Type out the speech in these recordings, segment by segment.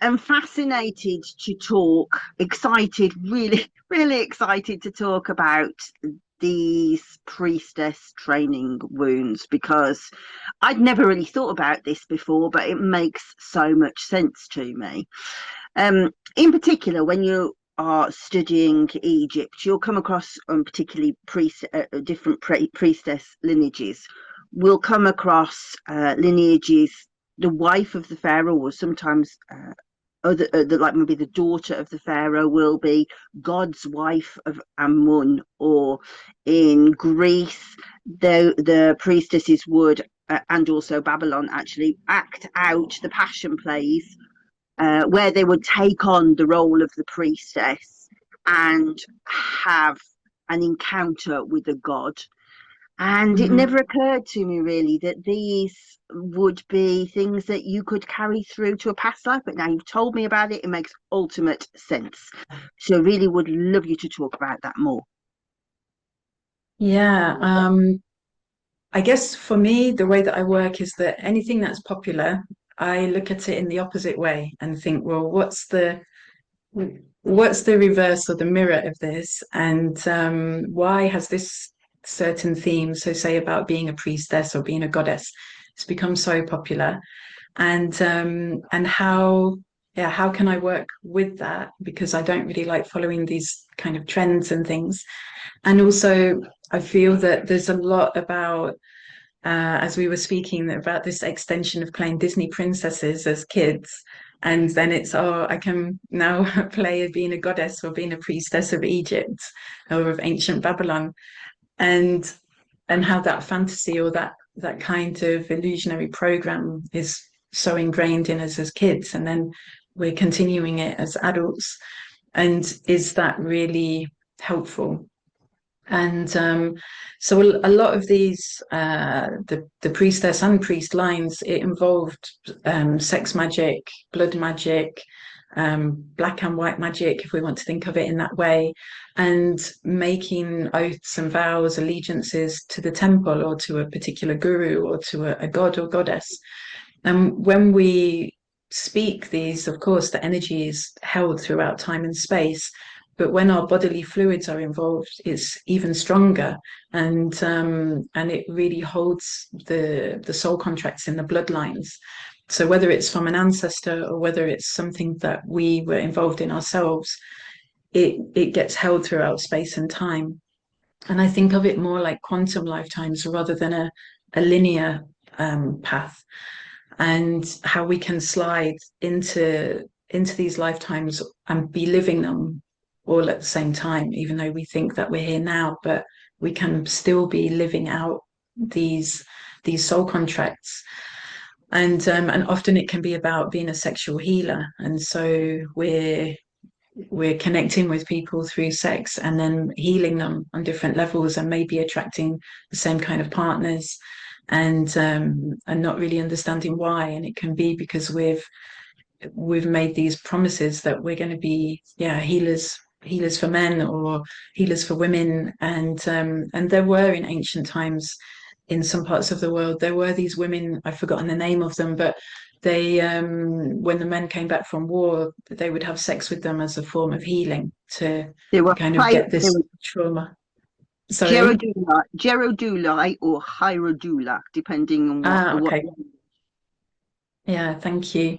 am fascinated to talk, excited, really, really excited to talk about these priestess training wounds because I'd never really thought about this before, but it makes so much sense to me. In particular, when you are studying Egypt, you'll come across particularly different priestess lineages. We'll come across lineages. The wife of the pharaoh, or sometimes like maybe the daughter of the pharaoh, will be God's wife of Amun, or in Greece, the priestesses would, and also Babylon, actually act out the passion plays where they would take on the role of the priestess and have an encounter with a god. And it Mhm. never occurred to me really that these would be things that you could carry through to a past life. But now you've told me about it, it makes ultimate sense. So really would love you to talk about that more. Yeah, I guess for me, the way that I work is that anything that's popular, I look at it in the opposite way and think, well, what's the reverse or the mirror of this, and why has this certain theme, so say about being a priestess or being a goddess, it's become so popular, and how yeah, how can I work with that, because I don't really like following these kind of trends and things. And also I feel that there's a lot about as we were speaking about this extension of playing Disney princesses as kids. And then it's, oh, I can now play being a goddess or being a priestess of Egypt or of ancient Babylon. And and how that fantasy or that kind of illusionary program is so ingrained in us as kids. And then we're continuing it as adults. And is that really helpful? And so a lot of these, the priestess and priest lines, it involved sex magic, blood magic, black and white magic, if we want to think of it in that way, and making oaths and vows, allegiances to the temple or to a particular guru or to a god or goddess. And when we speak these, of course, the energy is held throughout time and space. But when our bodily fluids are involved, it's even stronger, and it really holds the soul contracts in the bloodlines. So whether it's from an ancestor or whether it's something that we were involved in ourselves, it gets held throughout space and time. And I think of it more like quantum lifetimes rather than a linear path, and how we can slide into these lifetimes and be living them all at the same time, even though we think that we're here now, but we can still be living out these these soul contracts. And often it can be about being a sexual healer, and so we're connecting with people through sex and then healing them on different levels, and maybe attracting the same kind of partners, and not really understanding why. And it can be because we've made these promises that we're going to be, yeah, healers for men or healers for women. And there were in ancient times, in some parts of the world, there were these women, I've forgotten the name of them, but they when the men came back from war, they would have sex with them as a form of healing to They were kind of get they this were trauma. Sorry. Gerodulai or Hierodula, depending on what. Okay. Yeah, thank you.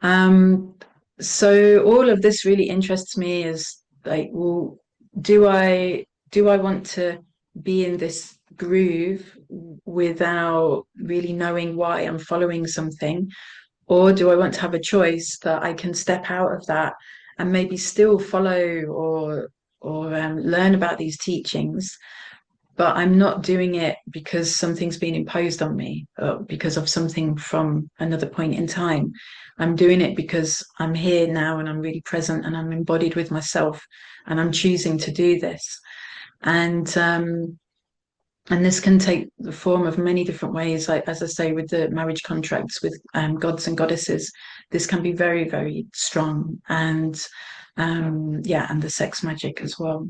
Um, so all of this really interests me, is like, well, do I want to be in this groove without really knowing why I'm following something? Or do I want to have a choice that I can step out of that and maybe still follow or learn about these teachings, but I'm not doing it because something's been imposed on me or because of something from another point in time. I'm doing it because I'm here now and I'm really present and I'm embodied with myself and I'm choosing to do this. And and this can take the form of many different ways. Like, as I say, with the marriage contracts with gods and goddesses, this can be very, very strong. And yeah, and the sex magic as well.